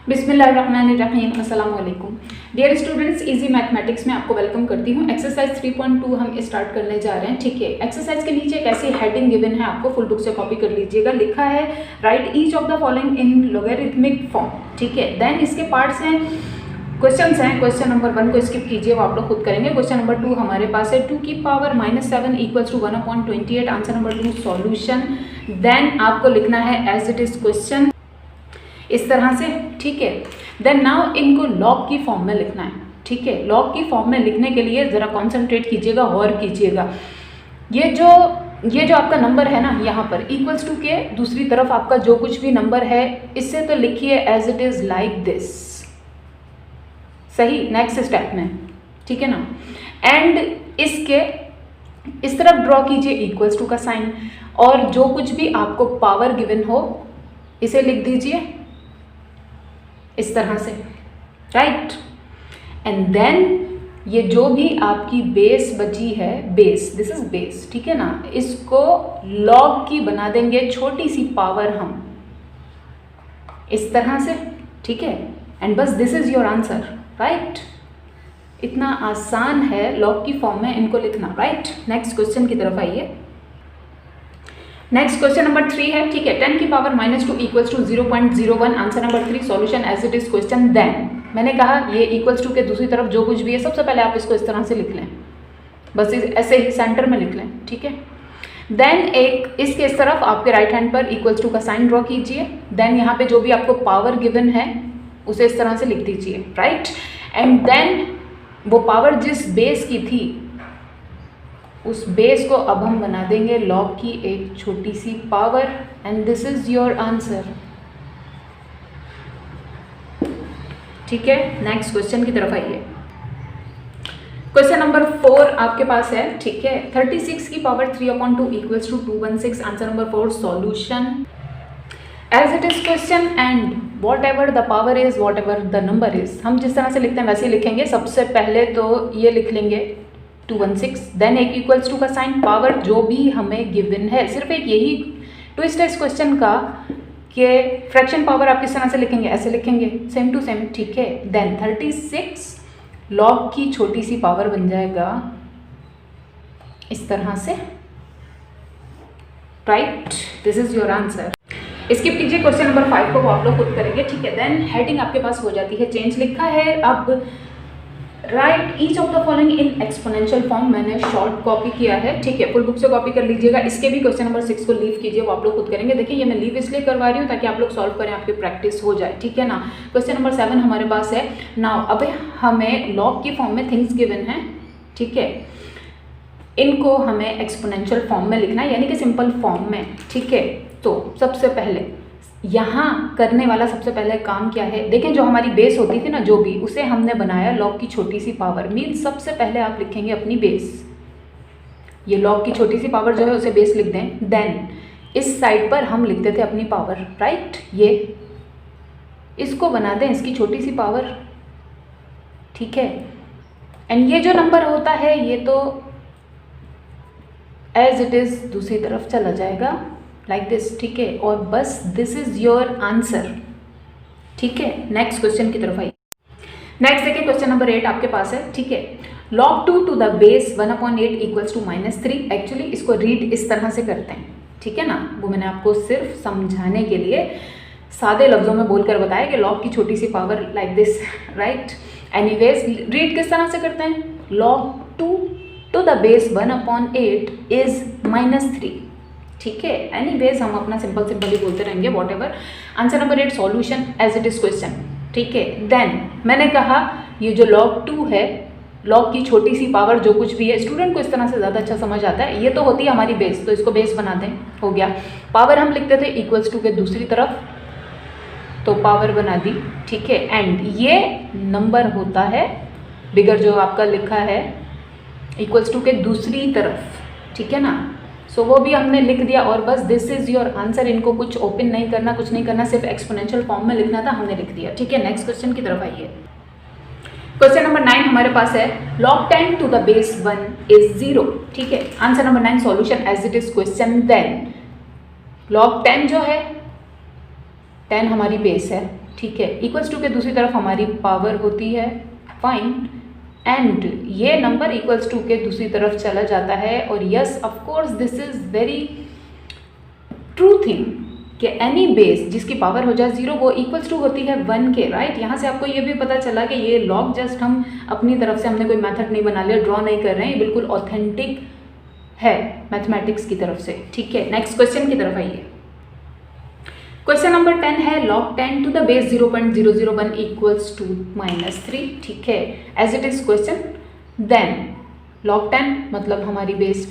बिस्मिल्लाहिर्रहमानिर्रहीम, अस्सलाम वालेकुम। डियर स्टूडेंट्स, इजी मैथमेटिक्स में आपको वेलकम करती हूँ। एक्सरसाइज 3.2 हम स्टार्ट करने जा रहे हैं। ठीक है, एक्सरसाइज के नीचे एक ऐसी हेडिंग गिवन है, आपको फुल बुक से कॉपी कर लीजिएगा। लिखा है right each of the following in logarithmic form. ठीक है, देन इसके पार्ट्स हैं, क्वेश्चंस हैं। क्वेश्चन नंबर 1 को स्किप कीजिए, वो आप लोग खुद करेंगे। क्वेश्चन नंबर 2 हमारे पास है 2 की power -7 equals to 1/28। Answer number 2 solution. Then आपको लिखना है एज इट इज क्वेश्चन इस तरह से। ठीक है, देन नाउ इनको लॉग की फॉर्म में लिखना है। ठीक है, लॉग की फॉर्म में लिखने के लिए ज़रा कॉन्सेंट्रेट कीजिएगा, गौर कीजिएगा। ये जो आपका नंबर है ना, यहाँ पर इक्वल्स टू के दूसरी तरफ आपका जो कुछ भी नंबर है, इससे तो लिखिए as it is like this. सही, नेक्स्ट स्टेप में। ठीक है ना, एंड इसके इस तरफ ड्रॉ कीजिए इक्वल्स टू का साइन, और जो कुछ भी आपको पावर गिवन हो इसे लिख दीजिए इस तरह से, राइट। एंड देन ये जो भी आपकी बेस बची है, बेस, दिस इज बेस, ठीक है ना, इसको लॉग की बना देंगे छोटी सी पावर हम इस तरह से। ठीक है, एंड बस this is your answer, right. इतना आसान है लॉग की फॉर्म में इनको लिखना, राइट। नेक्स्ट क्वेश्चन की तरफ आइए। नेक्स्ट क्वेश्चन नंबर 3 है। ठीक है, 10 की power -2 equals to 0.01। Answer number 3 solution as it is question. Then मैंने कहा ये इक्वल्स टू के दूसरी तरफ जो कुछ भी है, सबसे पहले आप इसको इस तरह से लिख लें, बस ऐसे ही सेंटर में लिख लें। ठीक है, देन एक इसके इस तरफ आपके राइट हैंड पर इक्वल्स टू का साइन ड्रॉ कीजिए। देन यहाँ पे जो भी आपको पावर गिवन है उसे इस तरह से लिख दीजिए, राइट। एंड देन वो पावर जिस बेस की थी उस बेस को अब हम बना देंगे लॉग की एक छोटी सी power, and this is your answer. ठीक है, नेक्स्ट क्वेश्चन की तरफ आइए। क्वेश्चन नंबर 4 आपके पास है। ठीक है, 36 की power 3/2 equals to 216। Answer number 4 solution as it is question. And whatever the power is, whatever the number is, हम जिस तरह से लिखते हैं वैसे ही लिखेंगे। सबसे पहले तो ये लिख लेंगे 216, देन एक इक्वल्स टू का साइन, पावर जो भी हमें गिवन है। सिर्फ एक यही ट्विस्ट है इस क्वेश्चन का कि फ्रैक्शन पावर आप किस तरह से लिखेंगे, ऐसे लिखेंगे, सेम टू सेम। ठीक है, देन 36 लॉग की छोटी सी पावर बन जाएगा इस तरह से, right. This is your answer. Skip कीजिए, क्वेश्चन नंबर 5 को आप लोग खुद करेंगे। ठीक है, देन हेडिंग आपके पास हो जाती है चेंज। लिखा है अब right each of the following in exponential form. मैंने शॉर्ट कॉपी किया है। ठीक है, फुल बुक से कॉपी कर लीजिएगा। इसके भी क्वेश्चन नंबर 6 को लीव कीजिए, वो आप लोग खुद करेंगे। देखिए, ये मैं लीव इसलिए करवा रही हूँ ताकि आप लोग सॉल्व करें, आपकी प्रैक्टिस हो जाए। ठीक है ना। क्वेश्चन नंबर 7 हमारे पास है। नाउ अब हमें लॉग की फॉर्म में थिंग्स गिवन है। ठीक है, इनको हमें एक्सपोनेंशियल फॉर्म में लिखना है, यानी कि सिंपल फॉर्म में। ठीक है, तो सबसे पहले यहाँ करने वाला सबसे पहले काम क्या है, देखें, जो हमारी बेस होती थी ना, जो भी, उसे हमने बनाया लॉग की छोटी सी पावर। मीन्स सबसे पहले आप लिखेंगे अपनी बेस, ये लॉग की छोटी सी पावर जो है उसे बेस लिख दें। देन इस साइड पर हम लिखते थे अपनी पावर, राइट। ये इसको बना दें इसकी छोटी सी पावर। ठीक है, एंड ये जो नंबर होता है ये तो एज इट इज दूसरी तरफ चला जाएगा लाइक दिस। ठीक है, और बस दिस इज योर आंसर। ठीक है, नेक्स्ट क्वेश्चन की तरफ आइए। नेक्स्ट देखिए, क्वेश्चन नंबर 8 आपके पास है। ठीक है, log 2 to the base 1/8 equals to -3। Actually इसको रीड इस तरह से करते हैं। ठीक है ना, वो मैंने आपको सिर्फ समझाने के लिए सादे लफ्जों में बोलकर बताया कि log की छोटी सी power like this, right. Anyways read किस तरह से करते हैं, log 2 to the base 1/8 is -3। ठीक है, एनीवेज हम अपना सिंपल ही बोलते रहेंगे, whatever. Answer number 8 solution as it is question. ठीक है, देन मैंने कहा ये जो log 2 है, log की छोटी सी पावर जो कुछ भी है, स्टूडेंट को इस तरह से ज़्यादा अच्छा समझ आता है। ये तो होती है हमारी बेस, तो इसको बेस बना दें, हो गया। पावर हम लिखते थे इक्वल्स टू के दूसरी तरफ, तो पावर बना दी। ठीक है, एंड ये नंबर होता है बिगर जो आपका लिखा है इक्वल्स टू के दूसरी तरफ। ठीक है ना, सो वो भी हमने लिख दिया, और बस दिस इज योर आंसर। इनको कुछ ओपन नहीं करना, कुछ नहीं करना, सिर्फ एक्सपोनेंशियल फॉर्म में लिखना था, हमने लिख दिया। ठीक है, नेक्स्ट क्वेश्चन की तरफ आइए। क्वेश्चन नंबर 9 हमारे पास है। log 10 to the base 1 is 0। ठीक है, answer number 9 solution as it is question. Then log 10 जो है, 10 हमारी बेस है, ठीक है, इक्वल्स टू के दूसरी तरफ हमारी पावर होती है फाइन, एंड ये नंबर इक्वल्स टू के दूसरी तरफ चला जाता है। और yes of course this is very true thing कि एनी बेस जिसकी पावर हो जाए 0 वो इक्वल्स टू होती है 1 के, राइट। यहाँ से आपको ये भी पता चला कि ये लॉग जस्ट हम अपनी तरफ से हमने कोई मेथड नहीं बना लिया, ड्रॉ नहीं कर रहे हैं, ये बिल्कुल ऑथेंटिक है मैथमेटिक्स की तरफ से, ठीक है। नेक्स्ट क्वेश्चन की तरफ आइए। क्वेश्चन नंबर 10 है log 10 to the base 0.001 equals to -3, ठीक है, as it is question. Then log 10 मतलब हमारी बेस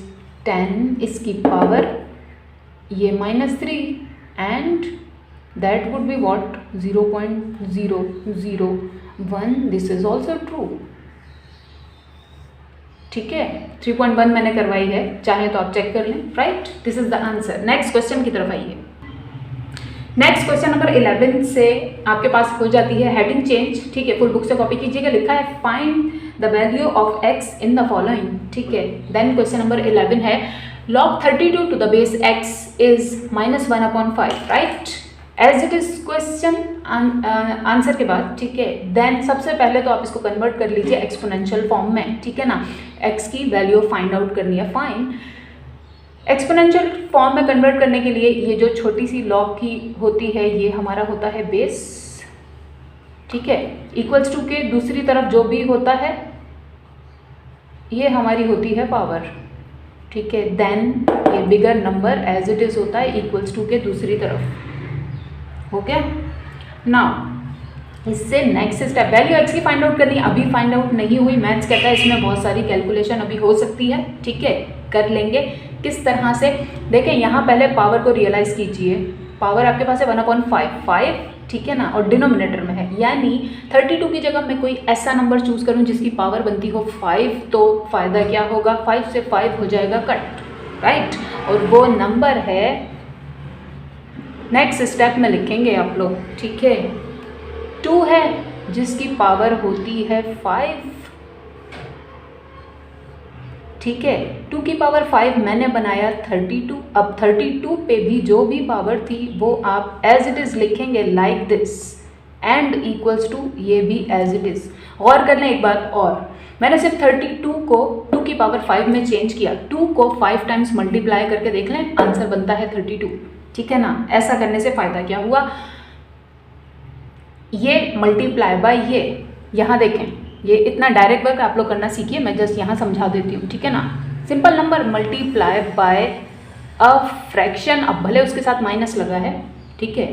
10, इसकी पावर ये -3 and that would be what 0.001, this is also true, ठीक है। 3.1 मैंने करवाई है, चाहे तो आप चेक कर लें, right, this is the answer. Next question की तरफ आइए। नेक्स्ट क्वेश्चन नंबर 11 से आपके पास हो जाती है हेडिंग चेंज, ठीक है, फुल बुक से कॉपी कीजिएगा। लिखा है find the value of x in the following, ठीक है। देन क्वेश्चन नंबर 11 है log 32 to the base x is -1/5, right, as it is question answer के बाद, ठीक है। देन सबसे पहले तो आप इसको कन्वर्ट कर लीजिए एक्सपोनेंशियल फॉर्म में, ठीक है ना, x की वैल्यू फाइंड आउट करनी है, फाइन। एक्सपोनेंशियल फॉर्म में कन्वर्ट करने के लिए ये जो छोटी सी लॉग की होती है ये हमारा होता है बेस, ठीक है, इक्वल्स टू के दूसरी तरफ जो भी होता है ये हमारी होती है पावर, ठीक है। देन ये bigger number as it is होता है इक्वल्स टू के दूसरी तरफ, हो गया। नाउ इससे नेक्स्ट स्टेप वैल्यू एक्स की फाइंड आउट करनी, अभी फाइंड आउट नहीं हुई, मैथ्स कहता है इसमें बहुत सारी कैलकुलेशन अभी हो सकती है, ठीक है, कर लेंगे। किस तरह से देखें, यहाँ पहले पावर को रियलाइज कीजिए, पावर आपके पास है 1/5, ठीक है ना, और डिनोमिनेटर में है, यानी 32 की जगह मैं कोई ऐसा नंबर चूज करूँ जिसकी पावर बनती हो 5, तो फायदा क्या होगा, 5 से 5 हो जाएगा कट, राइट, और वो नंबर है, नेक्स्ट स्टेप में लिखेंगे आप लोग, ठीक है, 2 है जिसकी पावर होती है 5, ठीक है, 2 की पावर 5 मैंने बनाया 32। अब 32 पे भी जो भी पावर थी वो आप एज इट इज़ लिखेंगे like this, and equals to ये भी एज इट इज़। और कर लें एक बात और, मैंने सिर्फ 32 को 2 की पावर 5 में चेंज किया, 2 को 5 टाइम्स मल्टीप्लाई करके देख लें, आंसर बनता है 32, ठीक है ना। ऐसा करने से फ़ायदा क्या हुआ, ये मल्टीप्लाई बाय ये, यहाँ देखें, ये इतना डायरेक्ट वर्क आप लोग करना सीखिए, मैं जस्ट यहाँ समझा देती हूँ, ठीक है ना। Simple number multiply bye a fraction, अब भले उसके साथ माइनस लगा है, ठीक है,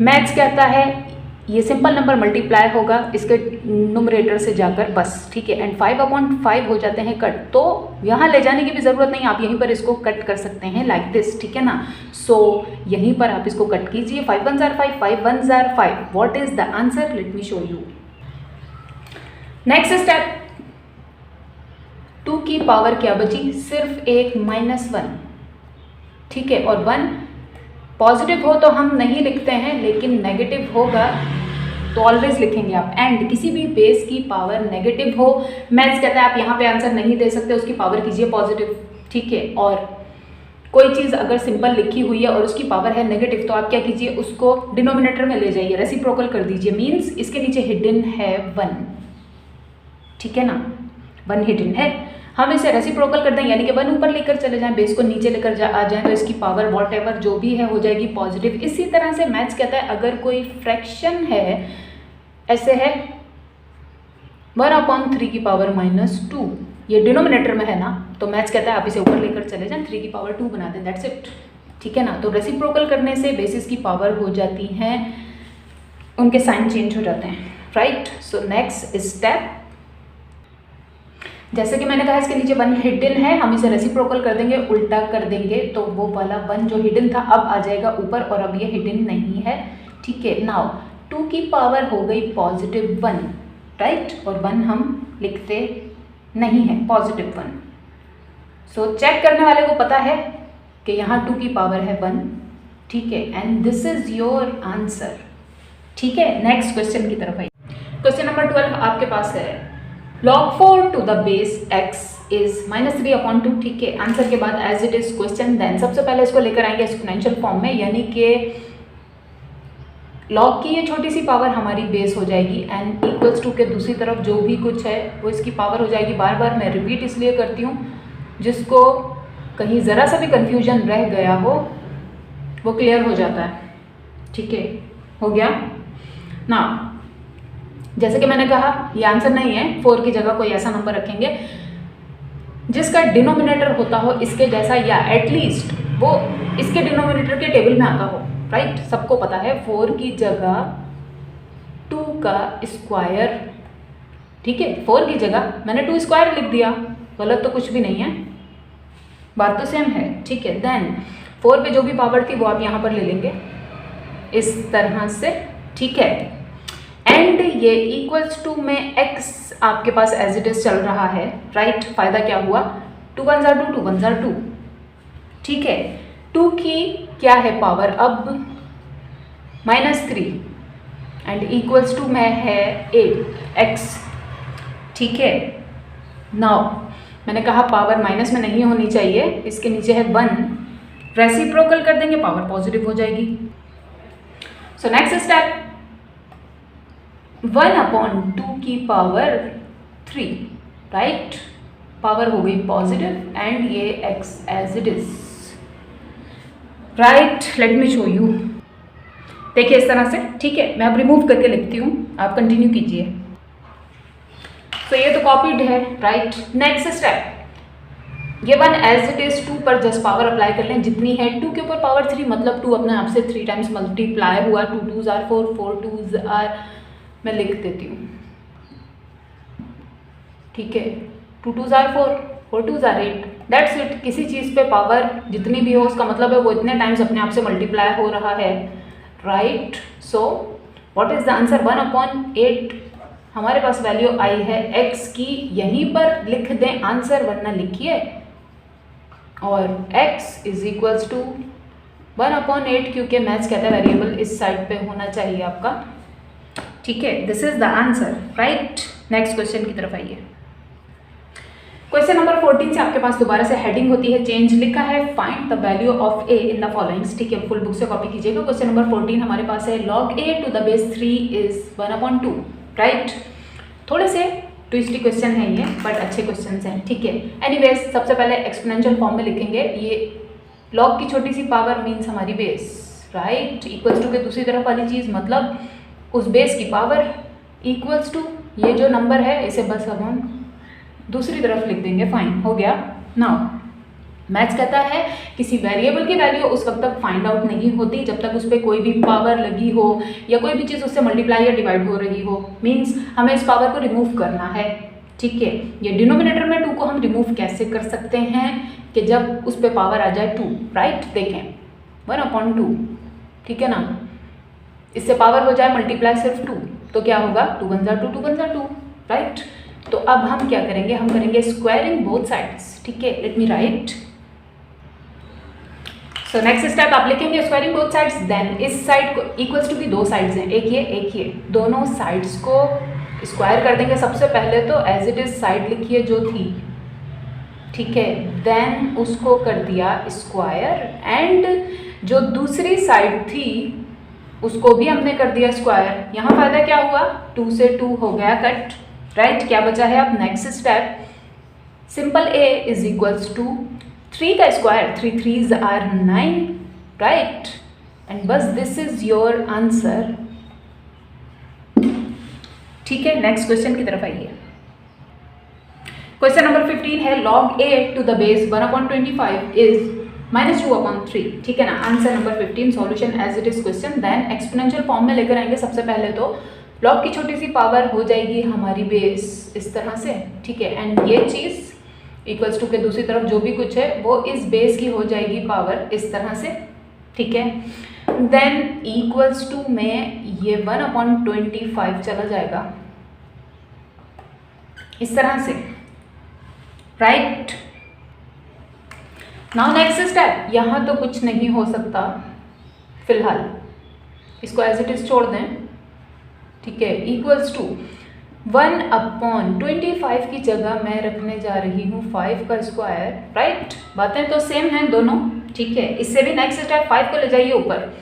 मैथ्स कहता है ये सिंपल नंबर मल्टीप्लाई होगा इसके न्यूमरेटर से जाकर, बस, ठीक है, एंड 5/5 हो जाते हैं कट, तो यहाँ ले जाने की भी ज़रूरत नहीं, आप यहीं पर इसको कट कर सकते हैं लाइक दिस, ठीक है ना। सो यहीं पर आप इसको कट कीजिए, 5 1 jar 5, 5 1 jar 5, what is the answer, late me show you. Next step, 2 की पावर क्या बची, सिर्फ एक -1, ठीक है, और 1 पॉजिटिव हो तो हम नहीं लिखते हैं, लेकिन नेगेटिव होगा तो ऑलवेज लिखेंगे आप, एंड किसी भी बेस की पावर नेगेटिव हो, मैथ्स कहता है आप यहाँ पे आंसर नहीं दे सकते, उसकी पावर कीजिए पॉजिटिव, ठीक है। और कोई चीज़ अगर सिंपल लिखी हुई है और उसकी पावर है नेगेटिव, तो आप क्या कीजिए, उसको डिनोमिनेटर में ले जाइए, रेसिप्रोकल कर दीजिए, मीन्स इसके नीचे हिडन है 1, ठीक है ना, 1 हिडन है, हम इसे रेसिप्रोकल कर दें, यानी कि 1 ऊपर लेकर चले जाएं, बेस को नीचे लेकर आ जाएं, तो इसकी पावर वॉट एवर जो भी है हो जाएगी पॉजिटिव। इसी तरह से मैथ्स कहता है अगर कोई फ्रैक्शन है, ऐसे है 1/3 की पावर -2, ये डिनोमिनेटर में है ना, तो मैथ्स कहता है आप इसे ऊपर लेकर चले जाएं, 3 की पावर 2 बना दें, दैट्स इट, ठीक है ना। तो रेसिप्रोकल करने से बेसिस की पावर हो जाती हैं, उनके साइन चेंज हो जाते हैं, राइट। सो नेक्स्ट स्टेप, जैसे कि मैंने कहा इसके नीचे 1 हिडन है, हम इसे रेसिप्रोकल कर देंगे, उल्टा कर देंगे, तो वो वाला 1 जो हिडन था अब आ जाएगा ऊपर, और अब ये हिडन नहीं है, ठीक है। नाउ 2 की पावर हो गई +1, राइट, और 1 हम लिखते नहीं है, +1। सो चेक करने वाले को पता है कि यहाँ 2 की पावर है 1, ठीक है, and this is your answer, ठीक है। नेक्स्ट क्वेश्चन की तरफ आइए। क्वेश्चन नंबर 12 आपके पास है, log 4 to the base x is -3/2, ठीक है, आंसर के बाद as it is question. Then सबसे पहले इसको लेकर आएंगे एक्सपोनेंशियल फॉर्म में, यानी कि लॉग की ये छोटी सी पावर हमारी बेस हो जाएगी, n इक्वल्स टू के दूसरी तरफ जो भी कुछ है वो इसकी पावर हो जाएगी। बार बार मैं रिपीट इसलिए करती हूँ, जिसको कहीं ज़रा सा भी कन्फ्यूजन रह गया हो वो क्लियर हो जाता है। ठीक है, हो गया ना। जैसे कि मैंने कहा ये आंसर नहीं है, 4 की जगह कोई ऐसा नंबर रखेंगे जिसका डिनोमिनेटर होता हो इसके जैसा, या एटलीस्ट वो इसके डिनोमिनेटर के टेबल में आता हो। राइट, सबको पता है 4 की जगह 2 का स्क्वायर। ठीक है, 4 की जगह मैंने 2 स्क्वायर लिख दिया, गलत तो कुछ भी नहीं है, बात तो सेम है। ठीक है, देन 4 पे जो भी पावर थी वो आप यहाँ पर ले लेंगे इस तरह से। ठीक है, एंड ये इक्वल्स टू में x आपके पास एज इट इज चल रहा है। राइट, फायदा क्या हुआ, 2 1 जार 2 2 1 जार 2। ठीक है, 2 की क्या है पावर अब -3 एंड इक्वल्स टू में है 8x। ठीक है, नाउ मैंने कहा पावर माइनस में नहीं होनी चाहिए, इसके नीचे है 1, रेसिप्रोकल कर देंगे पावर पॉजिटिव हो जाएगी। सो नेक्स्ट स्टेप, 1/2 की पावर 3। राइट, पावर हो गई पॉजिटिव एंड ये x as it is. Right, let me show you. देखिए इस तरह से। ठीक है, मैं अब रिमूव करके लिखती हूँ, आप कंटिन्यू कीजिए। तो ये तो कॉपीड है। राइट, नेक्स्ट स्टेप, ये 1 एज इट इज 2 पर जस्ट पावर अप्लाई कर लें जितनी है। 2 के ऊपर पावर 3 मतलब 2 अपने आप से 3 टाइम्स मल्टीप्लाई हुआ। 2 2s are 4 4 2s are, मैं लिख देती हूँ। ठीक है, 2 2s are 4 4 2s are 8, that's it. किसी चीज़ पे पावर जितनी भी हो उसका मतलब है वो इतने टाइम्स अपने आप से मल्टीप्लाई हो रहा है। Right, so what is the answer, 1/8। हमारे पास वैल्यू आई है x की, यहीं पर लिख दें आंसर, वरना लिखिए और x इज इक्वल्स टू 1/8, क्योंकि मैथ्स कहता है वेरिएबल इस साइड पे होना चाहिए आपका। ठीक है, this is the answer. Right, next question की तरफ आइए। क्वेश्चन नंबर 14 से आपके पास दोबारा से हेडिंग होती है चेंज, लिखा है find the value of a in the followings. ठीक है, फुल बुक से कॉपी कीजिएगा। क्वेश्चन नंबर 14 हमारे पास है log a to the base 3 is 1/2। Right, थोड़े से ट्विस्टी क्वेश्चन है ये, बट अच्छे क्वेश्चन हैं। ठीक है, एनीवेज सबसे पहले एक्सपोनेंशियल फॉर्म में लिखेंगे। ये log की छोटी सी पावर मीन्स हमारी बेस। राइट, इक्वल्स टू के दूसरी तरफ वाली चीज़ मतलब उस बेस की पावर इक्वल्स टू ये जो नंबर है इसे बस अब हम दूसरी तरफ लिख देंगे। फाइन, हो गया। नाउ मैथ्स कहता है किसी वेरिएबल की वैल्यू उस वक्त तक फाइंड आउट नहीं होती जब तक उस पर कोई भी पावर लगी हो या कोई भी चीज़ उससे मल्टीप्लाई या डिवाइड हो रही हो। मीन्स हमें इस पावर को रिमूव करना है। ठीक है, ये डिनोमिनेटर में 2 को हम रिमूव कैसे कर सकते हैं कि जब उस पर पावर आ जाए 2। राइट, देखें 1/2, ठीक है ना, इससे पावर हो जाए मल्टीप्लाई सिर्फ 2, तो क्या होगा 2 1 जार 2 2 1 जार 2। राइट, तो अब हम क्या करेंगे, हम करेंगे स्क्वायरिंग बोथ साइड्स। ठीक है, लेट मी राइट। सो नेक्स्ट स्टेप आप लिखेंगे स्क्वायरिंग बोथ साइड्स, देन इस साइड को इक्वल्स टू की 2 साइड्स हैं, एक ये, दोनों साइड्स को स्क्वायर कर देंगे। सबसे पहले तो एज इट इज साइड लिखिए जो थी। ठीक है, देन उसको कर दिया स्क्वायर एंड जो दूसरी साइड थी उसको भी हमने कर दिया स्क्वायर। यहाँ फायदा क्या हुआ, 2 से 2 हो गया कट। राइट, क्या बचा है अब next step, simple a is equals to 3 का square, 3 3s are 9। Right, and बस दिस इज योर आंसर। ठीक है, नेक्स्ट क्वेश्चन की तरफ आइए। क्वेश्चन नंबर 15 है log a to the base 1/25 is -2/3। ठीक है ना, answer number 15, solution as it is question. Then exponential form में लेकर आएंगे। सबसे पहले तो log की छोटी सी पावर हो जाएगी हमारी बेस इस तरह से। ठीक है, एंड ये चीज़ इक्वल्स टू के दूसरी तरफ जो भी कुछ है वो इस बेस की हो जाएगी पावर इस तरह से। ठीक है, देन इक्वल्स टू में ये 1/25 चला जाएगा इस तरह से। राइट, नाउ नेक्स्ट स्टेप, यहाँ तो कुछ नहीं हो सकता फिलहाल, इसको एज इट इज छोड़ दें। ठीक है, इक्वल्स टू 1/25 की जगह मैं रखने जा रही हूँ 5 का स्क्वायर। राइट, बातें तो सेम हैं दोनों। ठीक है, इससे भी नेक्स्ट स्टेप 5 को ले जाइए ऊपर।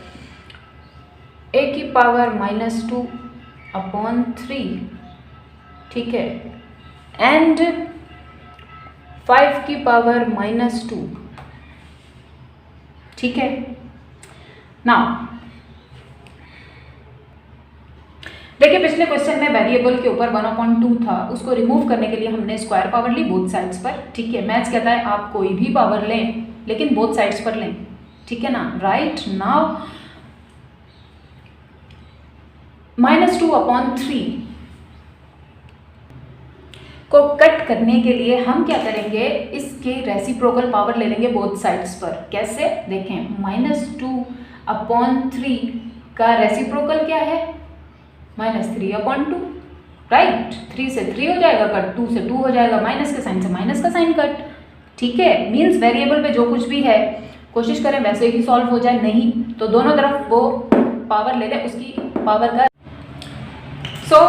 a की पावर -2/3, ठीक है, एंड 5 की पावर -2, ठीक है। नाउ देखिए पिछले क्वेश्चन में वेरिएबल के ऊपर 1/2 था, उसको रिमूव करने के लिए हमने स्क्वायर पावर ली बोथ साइड्स पर, ठीक है। मैथ्स कहता है आप कोई भी पावर लें लेकिन बोथ साइड्स पर लें, ठीक है ना। राइट नाउ -2/3 को कट करने के लिए हम क्या करेंगे, इसके रेसिप्रोकल पावर ले लेंगे बोथ साइड्स पर। कैसे देखें, -2/3 का रेसिप्रोकल क्या है, -3/2, राइट। 3 से 3 हो जाएगा कट, 2 से 2 हो जाएगा, माइनस के साइन से माइनस का साइन कट, ठीक है। मीन्स वेरिएबल पे जो कुछ भी है कोशिश करें वैसे ही सॉल्व हो जाए, नहीं तो दोनों तरफ वो पावर ले लें उसकी पावर का।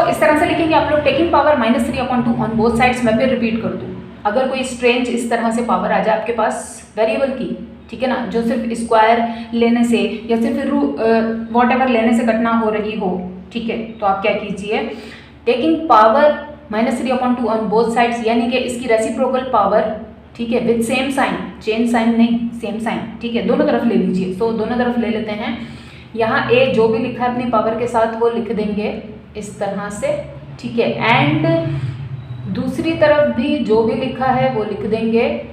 इस तरह से लिखेंगे आप लोग, taking power -3/2 on both sides. मैं फिर रिपीट कर दूँ, अगर कोई स्ट्रेंज इस तरह से पावर आ जाए आपके पास वेरिएबल की, ठीक है ना, जो सिर्फ स्क्वायर लेने से या सिर्फ वॉटएवर लेने से कटना हो रही हो, ठीक है, तो आप क्या कीजिए, taking power -3/2 on both sides, यानी कि इसकी रेसिप्रोकल पावर, ठीक है, with same sign, change sign नहीं, सेम साइन, ठीक है, दोनों तरफ ले लीजिए। दोनों तरफ ले लेते हैं। यहाँ ए जो भी लिखा है अपनी पावर के साथ वो लिख देंगे इस तरह से, ठीक है, एंड दूसरी तरफ भी जो भी लिखा है वो लिख देंगे,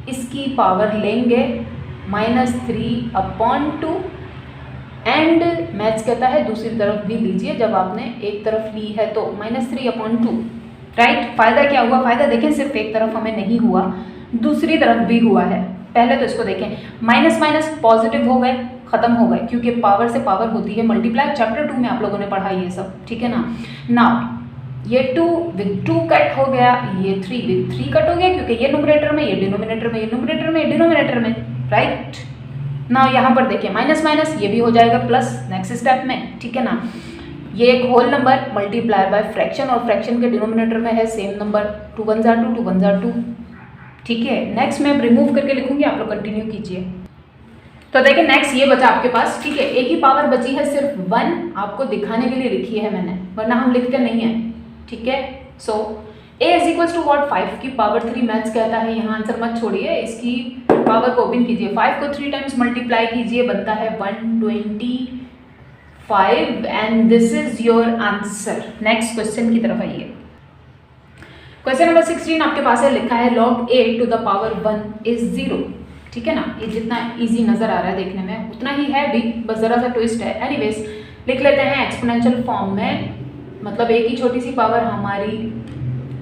इसकी पावर लेंगे -3/2 एंड मैथ्स कहता है दूसरी तरफ भी लीजिए, जब आपने एक तरफ ली है तो -3/2, राइट। फायदा क्या हुआ, फायदा देखें सिर्फ एक तरफ हमें नहीं हुआ, दूसरी तरफ भी हुआ है। पहले तो इसको देखें, माइनस माइनस पॉजिटिव हो गए, खत्म हो गए, क्योंकि पावर से पावर होती है मल्टीप्लाई, चैप्टर 2 में आप लोगों ने पढ़ा ये सब, ठीक है ना। नाउ ये 2 विद 2 कट हो गया, ये 3 विद 3 कट हो गया, क्योंकि ये न्यूमरेटर में, ये डिनोमिनेटर में, ये न्यूमरेटर में, ये डिनोमिनेटर में, राइट। नाउ यहाँ पर देखिए माइनस माइनस ये भी हो जाएगा प्लस नेक्स्ट स्टेप में, ठीक है ना। ये एक whole number multiply by fraction, और फ्रैक्शन के डिनोमिनेटर में है सेम नंबर, 2 1 2, 2 1 2, ठीक है। नेक्स्ट मैं रिमूव करके लिखूंगी, आप लोग कंटिन्यू कीजिए। तो देखिए नेक्स्ट ये बचा आपके पास, ठीक है, ए की पावर बची है सिर्फ 1, आपको दिखाने के लिए लिखी है मैंने, वरना हम लिखते नहीं है, ठीक है। सो ए इज इक्वल टू व्हाट, 5 की पावर 3 मैथ्स कहता है, यहाँ आंसर मत छोड़िए, इसकी पावर को ओपन कीजिए, 5 को 3 टाइम्स मल्टीप्लाई कीजिए, बनता है 125 and this is your answer. Next question की तरफ आइए। क्वेश्चन नंबर 16 आपके पास है, लिखा है log a to the power 1 is 0, ठीक है ना। ये जितना इजी नजर आ रहा है देखने में उतना ही है भी, बस जरा सा ट्विस्ट है। एनीवेज लिख लेते हैं एक्सपोनेंशियल फॉर्म में, मतलब a की छोटी सी पावर हमारी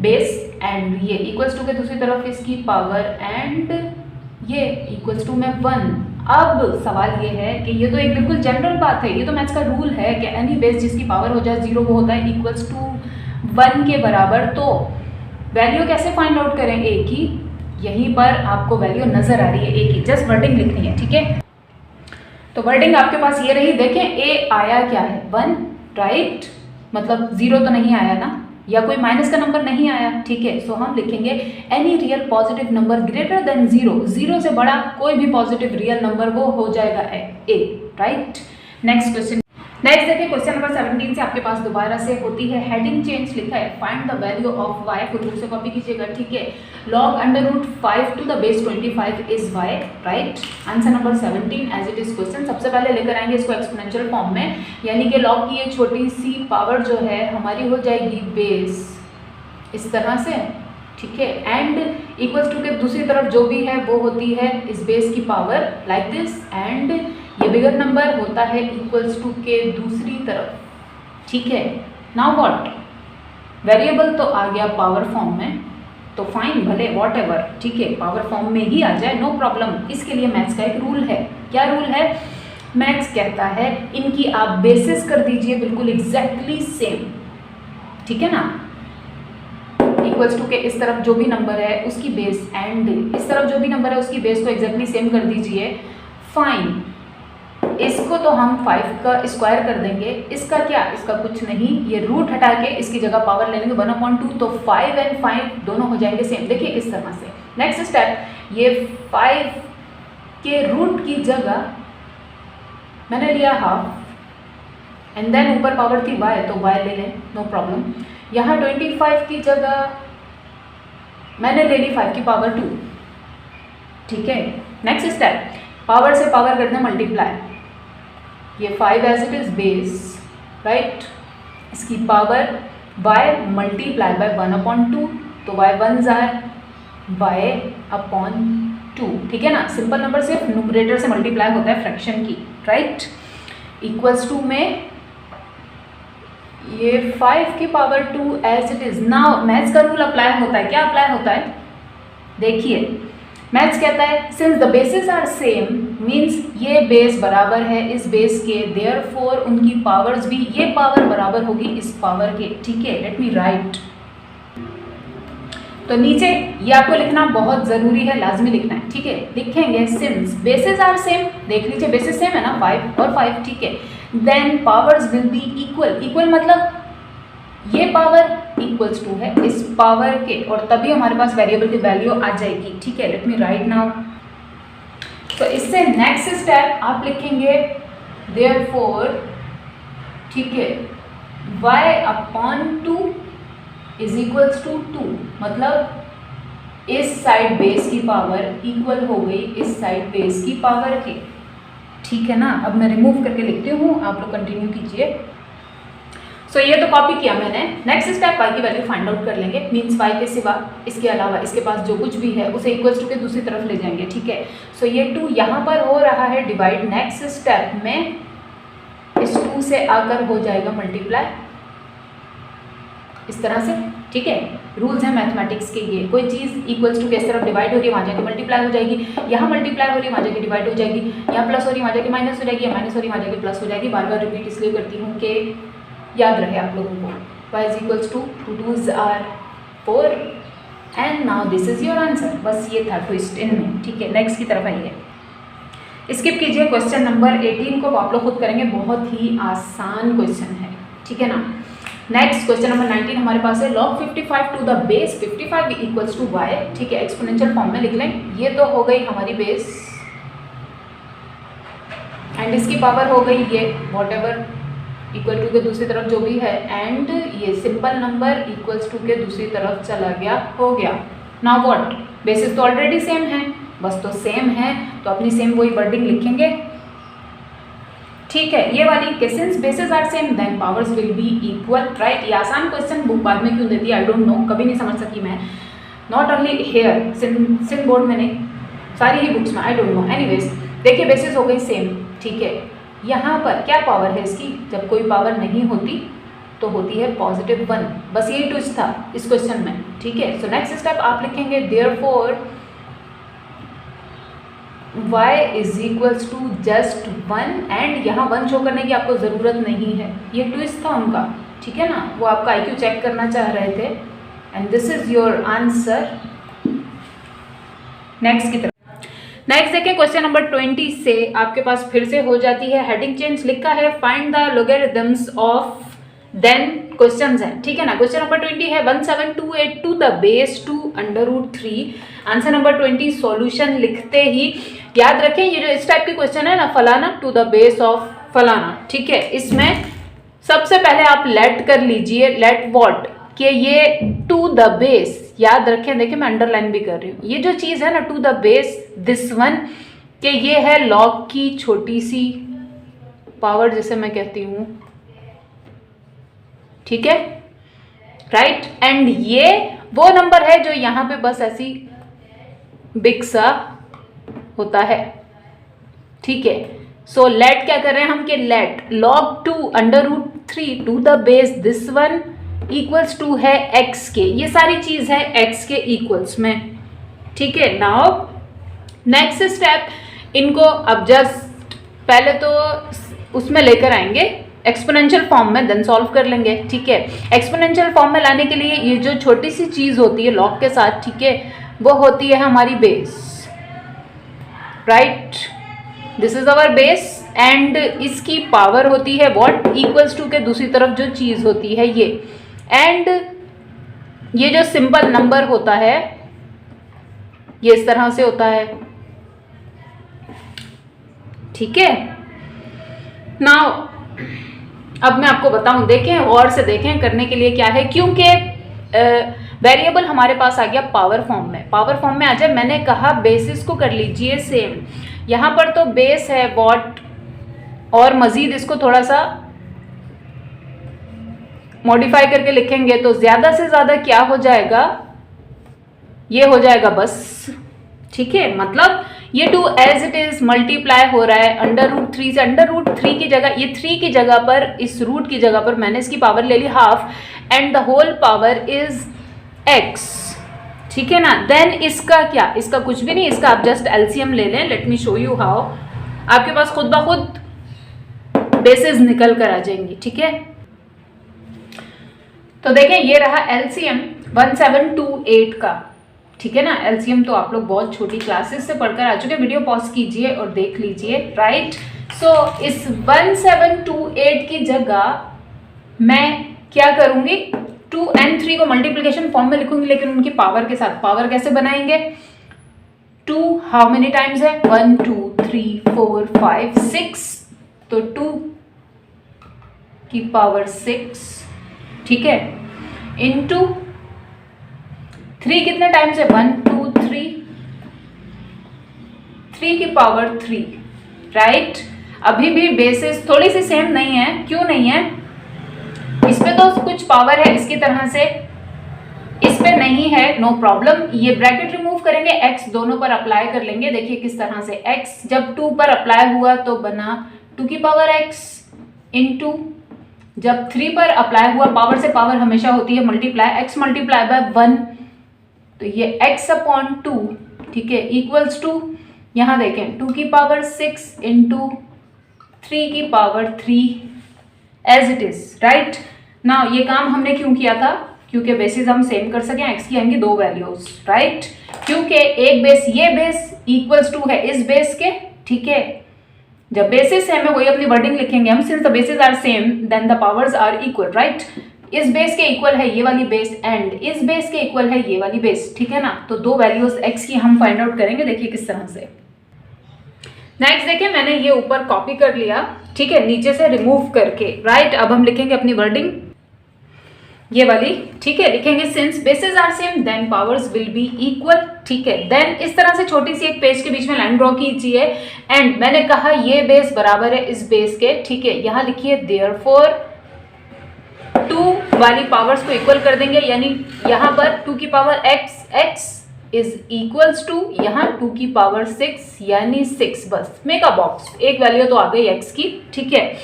बेस, एंड ये इक्वल्स टू के दूसरी तरफ इसकी पावर, एंड ये इक्वल्स टू में 1। अब सवाल ये है कि ये तो एक बिल्कुल जनरल बात है, ये तो मैथ्स का रूल है कि एनी बेस जिसकी पावर हो जाए 0 वो होता है इक्वल्स टू 1 के बराबर। तो वैल्यू कैसे फाइंड आउट करें ए की, यहीं पर आपको वैल्यू नजर आ रही है ए की, जस्ट वर्डिंग लिखनी है, ठीक है। तो वर्डिंग आपके पास ये रही, देखें ए आया क्या है 1, राइट, मतलब 0 तो नहीं आया ना, या कोई माइनस का नंबर नहीं आया, ठीक है। सो हम लिखेंगे any real positive number greater than 0, 0 से बड़ा कोई भी पॉजिटिव रियल नंबर वो हो जाएगा ए, राइट। नेक्स्ट क्वेश्चन, नेक्स्ट देखिए क्वेश्चन नंबर 17 से आपके पास दोबारा से होती है हेडिंग चेंज, लिखा है find the value of y, को दूर से कॉपी कीजिएगा, ठीक है। log √5 to the base 25 is y, राइट। Answer number 17 as it is question. सबसे पहले लेकर आएंगे इसको एक्सपोनेंशियल फॉर्म में, यानी कि log की ये छोटी सी पावर जो है हमारी हो जाएगी बेस इस तरह से, ठीक है, एंड इक्वल्स टू के दूसरी तरफ जो भी है वो होती है इस बेस की पावर लाइक दिस, एंड ये बिगर नंबर होता है इक्वल्स टू के दूसरी तरफ, ठीक है। नाउ व्हाट, वेरिएबल तो आ गया पावर फॉर्म में, तो फाइन भले वॉट एवर, ठीक है, पावर फॉर्म में ही आ जाए, नो प्रॉब्लम। इसके लिए मैथ्स का एक रूल है, क्या रूल है, मैथ्स कहता है इनकी आप बेसिस कर दीजिए बिल्कुल एग्जैक्टली सेम, ठीक है ना। इक्वल्स टू के इस तरफ जो भी नंबर है उसकी बेस, एंड इस तरफ जो भी नंबर है उसकी बेस को एग्जैक्टली सेम कर दीजिए, फाइन। इसको तो हम 5 का स्क्वायर कर देंगे, इसका क्या, इसका कुछ नहीं, ये रूट हटा के इसकी जगह पावर ले लेंगे 1/2, तो 5 एंड 5 दोनों हो जाएंगे सेम। देखिए किस तरह से। नेक्स्ट स्टेप, ये 5 के रूट की जगह मैंने लिया हाफ, एंड देन ऊपर पावर थी y, तो y ले लें, नो प्रॉब्लम। यहाँ 25 की जगह मैंने ले ली 5 की पावर 2, ठीक है। नेक्स्ट स्टेप, पावर से पावर कर दें मल्टीप्लाई, ये 5 as it is base, right, इसकी पावर y मल्टीप्लाई बाय 1/2, तो y 1 जार y/2, ठीक है ना। सिंपल नंबर सिर्फ न्यूमरेटर से मल्टीप्लाई होता है फ्रैक्शन की, राइट। इक्वल्स टू में ये 5 की power 2 as it is. Now maths का रूल अप्लाई होता है, क्या अप्लाई होता है, देखिए मैथ्स कहता है since the bases are same, means ये बेस बराबर है इस बेस के, देयरफॉर उनकी पावर्स भी, ये पावर बराबर होगी इस पावर के, ठीक है। लेट मी राइट, तो नीचे ये आपको लिखना बहुत ज़रूरी है, लाजमी लिखना है, ठीक है। लिखेंगे सिंस बेसिस आर सेम, देख लीजिए बेसिस सेम है ना, 5 और 5, ठीक है। Then powers will be equal, equal मतलब ये पावर इक्वल्स टू है इस पावर के, और तभी हमारे पास वेरिएबल की वैल्यू आ जाएगी, ठीक है। लेट मी राइट नाउ, तो इससे नेक्स्ट स्टेप आप लिखेंगे देयरफॉर, ठीक है, y/2 इज इक्वल्स टू 2, मतलब इस साइड बेस की पावर इक्वल हो गई इस साइड बेस की पावर के, ठीक है ना। अब मैं रिमूव करके लिखती हूँ, आप लोग कंटिन्यू कीजिए। सो ये तो कॉपी किया मैंने। नेक्स्ट स्टेप y की वैल्यू फाइंड आउट कर लेंगे, मीन्स y के सिवा इसके अलावा इसके पास जो कुछ भी है उसे इक्वल्स टू के दूसरी तरफ ले जाएंगे, ठीक है। सो ये 2 यहाँ पर हो रहा है डिवाइड, नेक्स्ट स्टेप में इस 2 से आकर हो जाएगा मल्टीप्लाई, इस तरह से, ठीक है। रूल्स हैं मैथमेटिक्स के ये, कोई चीज़ इक्वल्स टू के इस तरफ डिवाइड हो रही है वहाँ जाके मल्टीप्लाई हो जाएगी, यहाँ मल्टीप्लाई हो रही है वहाँ जाके डिवाइड हो जाएगी, यहाँ प्लस हो रही है वहाँ जाके माइनस हो जाएगी, या माइनस हो रही है वहाँ जाके प्लस हो जाएगी। बार बार रिपीट इसलिए करती हूँ कि याद रहे आप लोगों को। y is equals to 2 2s are 4 and now this is your answer. बस ये था ट्विस्ट इनमें, ठीक है। नेक्स्ट की तरफ आइए, स्किप कीजिए, क्वेश्चन नंबर 18 को आप लोग खुद करेंगे, बहुत ही आसान क्वेश्चन है, ठीक है ना। नेक्स्ट क्वेश्चन नंबर 19 हमारे पास है log 55 to the base 55 equals to y, ठीक है। एक्सपोनेंशियल फॉर्म में लिख लें, ये तो हो गई हमारी बेस एंड इसकी पावर हो गई ये वॉट एवर इक्वल टू के दूसरी तरफ जो भी है, एंड ये सिंपल नंबर इक्वल्स टू के दूसरी तरफ चला गया, हो गया। नाउ व्हाट, बेसिस तो ऑलरेडी सेम है, बस तो सेम है तो अपनी सेम वही वर्डिंग लिखेंगे, ठीक है। ये वाली के since bases are same then powers will be equal, right. ये आसान क्वेश्चन बुक बाद में क्यों देती है आई डोंट नो, कभी नहीं समझ सकी मैं, नॉट ओनली हेयर सिन बोर्ड में नहीं, सारी ही बुक्स में, आई डोंट नो। एनीवेज देखिए बेसिस हो गई सेम, ठीक है। यहाँ पर क्या पावर है इसकी, जब कोई पावर नहीं होती तो होती है +1, बस यही ट्विस्ट था इस क्वेश्चन में, ठीक है। सो नेक्स्ट स्टेप आप लिखेंगे therefore y is equals to just 1, and यहाँ 1 शो करने की आपको ज़रूरत नहीं है, ये ट्विस्ट था उनका, ठीक है ना। वो आपका IQ चेक करना चाह रहे थे, and this is your answer. Next की तरफ, नेक्स्ट देखिए क्वेश्चन नंबर 20 से आपके पास फिर से हो जाती है हेडिंग चेंज, लिखा है find the logarithms of then questions है, ठीक है ना। क्वेश्चन नंबर 20 है 1728 to the base 2 √3। Answer number 20 solution लिखते ही याद रखें ये जो इस टाइप के क्वेश्चन है ना, फलाना टू द बेस ऑफ फलाना, ठीक है। इसमें सबसे पहले आप लेट कर लीजिए, लेट व्हाट, कि ये टू द बेस, याद रखें, देखिए मैं अंडरलाइन भी कर रही हूँ, ये जो चीज़ है ना to the base this one, कि ये है लॉग की छोटी सी पावर जिसे मैं कहती हूँ, ठीक है, राइट। एंड ये वो नंबर है जो यहाँ पे बस ऐसी बिग सा होता है, ठीक है। सो लेट क्या कर रहे हैं हम, कि let log 2 √3 to the base this one equals to है x के, ये सारी चीज है x के इक्वल्स में, ठीक है। नाउ नेक्स्ट स्टेप, इनको अब जस्ट पहले तो उसमें लेकर आएंगे एक्सपोनेंशियल फॉर्म में, देन सॉल्व कर लेंगे, ठीक है। एक्सपोनेंशियल फॉर्म में लाने के लिए ये जो छोटी सी चीज होती है लॉग के साथ, ठीक है, वो होती है हमारी base, right, this is our base, and इसकी पावर होती है व्हाट, इक्वल्स टू के दूसरी तरफ जो चीज होती है ये, एंड ये जो सिंपल नंबर होता है ये इस तरह से होता है, ठीक है। नाउ अब मैं आपको बताऊं, देखें और से देखें करने के लिए क्या है, क्योंकि वेरिएबल हमारे पास आ गया पावर फॉर्म में, पावर फॉर्म में आ जाए। मैंने कहा बेसिस को कर लीजिए सेम, यहाँ पर तो बेस है वॉट, और मजीद इसको थोड़ा सा मॉडिफाई करके लिखेंगे तो ज़्यादा से ज़्यादा क्या हो जाएगा, ये हो जाएगा बस, ठीक है। मतलब ये 2 एज इट इज मल्टीप्लाई हो रहा है √3 से, √3 की जगह, ये 3 की जगह पर, इस रूट की जगह पर मैंने इसकी पावर ले ली half, and the whole power is x, ठीक है ना। देन इसका क्या, इसका कुछ भी नहीं, इसका आप जस्ट एलसीएम ले लें। Late me show you how, आपके पास खुद ब खुद बेसिस निकल कर आ जाएंगी, ठीक है। तो देखें ये रहा एलसीएम 1728 का, ठीक है ना। एलसीएम तो आप लोग बहुत छोटी क्लासेस से पढ़कर आ चुके हैं, वीडियो पॉज कीजिए और देख लीजिए, राइट। सो इस 1728 की जगह मैं क्या करूंगी, 2 and 3 को मल्टीप्लिकेशन फॉर्म में लिखूंगी, लेकिन उनकी पावर के साथ। पावर कैसे बनाएंगे, 2 हाउ मेनी टाइम्स है, 1 2 3 4 5 6, तो 2 की पावर 6, ठीक है, इनटू 3 कितने टाइम्स है, 1 2 3, 3 की पावर 3, राइट। अभी भी बेसिस थोड़ी सी सेम नहीं है, क्यों नहीं है, इसमें तो कुछ पावर है इसकी तरह से, इस पे नहीं है, नो प्रॉब्लम। ये ब्रैकेट रिमूव करेंगे, x दोनों पर अप्लाई कर लेंगे। देखिए किस तरह से, x जब 2 पर अप्लाई हुआ तो बना 2 की पावर x, इनटू जब 3 पर अप्लाई हुआ, पावर से पावर हमेशा होती है मल्टीप्लाई, x मल्टीप्लाई बाय 1, तो ये x/2, ठीक है, इक्वल्स टू, यहाँ देखें 2 की पावर 6 इंटू 3 की power 3 as it is, right. Now ये काम हमने क्यों किया था, क्योंकि बेसिस हम सेम कर सकें, x की आएंगी 2 वैल्यूज, राइट। क्योंकि एक बेस, ये बेस इक्वल्स टू है इस बेस के, ठीक है। जब बेसिस सेम है वही अपनी वर्डिंग लिखेंगे हम, since the bases are same then the powers are equal, right. इस बेस के इक्वल है ये वाली बेस, एंड इस बेस के इक्वल है ये वाली बेस, ठीक है ना। तो 2 वैल्यूज x की हम फाइंड आउट करेंगे, देखिए किस तरह से। नेक्स्ट देखिए, मैंने ये ऊपर कॉपी कर लिया, ठीक है, नीचे से रिमूव करके, राइट। अब हम लिखेंगे अपनी वर्डिंग ये वाली, ठीक है, लिखेंगे since bases are same then powers will be equal, ठीक है। देन इस तरह से छोटी सी एक पेज के बीच में लाइन ड्रॉ कीजिए, एंड मैंने कहा ये बेस बराबर है इस बेस के, ठीक है। यहाँ लिखिए देयरफॉर 2 वाली पावर्स को इक्वल कर देंगे, यानी यहाँ पर 2 की power x is equals to यहाँ 2 की पावर 6 यानी 6, बस मेक अ बॉक्स, एक वैल्यू तो आ गई x की, ठीक है।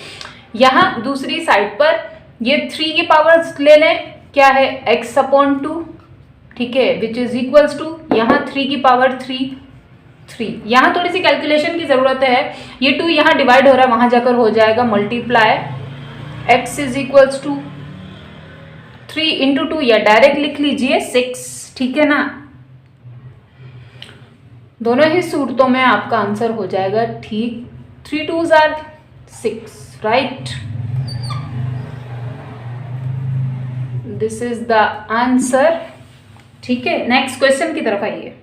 यहाँ दूसरी साइड पर ये 3 की पावर्स ले लें, क्या है x/2, ठीक है, विच इज इक्वल्स टू यहाँ 3 की पावर 3। यहाँ थोड़ी सी कैलकुलेशन की जरूरत है, ये 2 यहाँ डिवाइड हो रहा है, वहां जाकर हो जाएगा multiply, x is equals to 3 into 2, या डायरेक्ट लिख लीजिए 6, ठीक है ना। दोनों ही सूरतों में आपका आंसर हो जाएगा ठीक, 3 2s are 6, right. This is the answer, ठीक है। नेक्स्ट क्वेश्चन की तरफ आइए।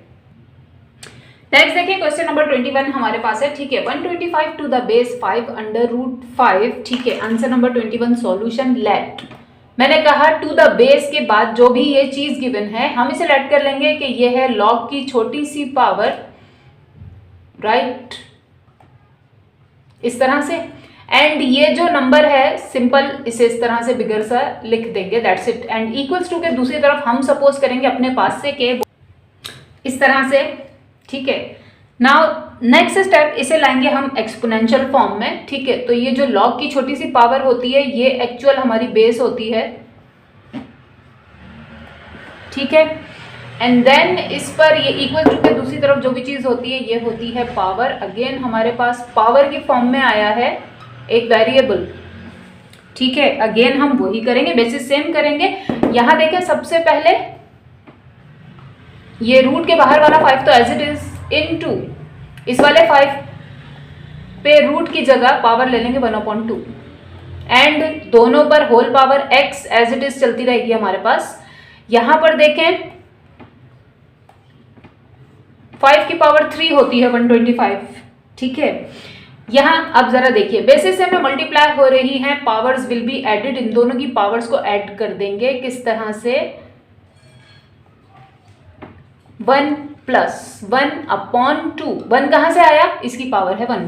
नेक्स्ट देखिए क्वेश्चन नंबर 21 हमारे पास है, ठीक है। 125 टू द बेस 5 √5, ठीक है। Answer number 21 solution let. मैंने कहा टू द बेस के बाद जो भी ये चीज गिवन है हम इसे लेट कर लेंगे कि ये है लॉग की छोटी सी पावर, राइट, इस तरह से। एंड ये जो नंबर है सिंपल इसे इस तरह से बिगर सा लिख देंगे, that's it. And equals to के दूसरी तरफ हम सपोज करेंगे अपने पास से कि इस तरह से, ठीक है। नाउ नेक्स्ट स्टेप, इसे लाएंगे हम एक्सपोनेंशियल फॉर्म में, ठीक है। तो ये जो लॉग की छोटी सी पावर होती है ये एक्चुअल हमारी बेस होती है, ठीक है। एंड देन इस पर ये इक्वल टू के दूसरी तरफ जो भी चीज होती है ये होती है पावर। अगेन हमारे पास पावर की फॉर्म में आया है एक वेरिएबल, ठीक है। अगेन हम वही करेंगे, बेसिस सेम करेंगे। यहां देखें सबसे पहले ये रूट के बाहर वाला 5 तो एज इट इज इनटू इस वाले 5 पे रूट की जगह पावर ले लेंगे 1/2, एंड दोनों पर whole power x as it is चलती रहेगी हमारे पास। यहां पर देखें 5 की पावर 3 होती है 125, ठीक है। यहाँ अब जरा देखिए, बेसिस सेम में मल्टीप्लाई हो रही है, पावर्स विल बी एडेड, इन दोनों की पावर्स को ऐड कर देंगे। किस तरह से? 1 + 1/2। 1 कहाँ से आया? इसकी पावर है 1।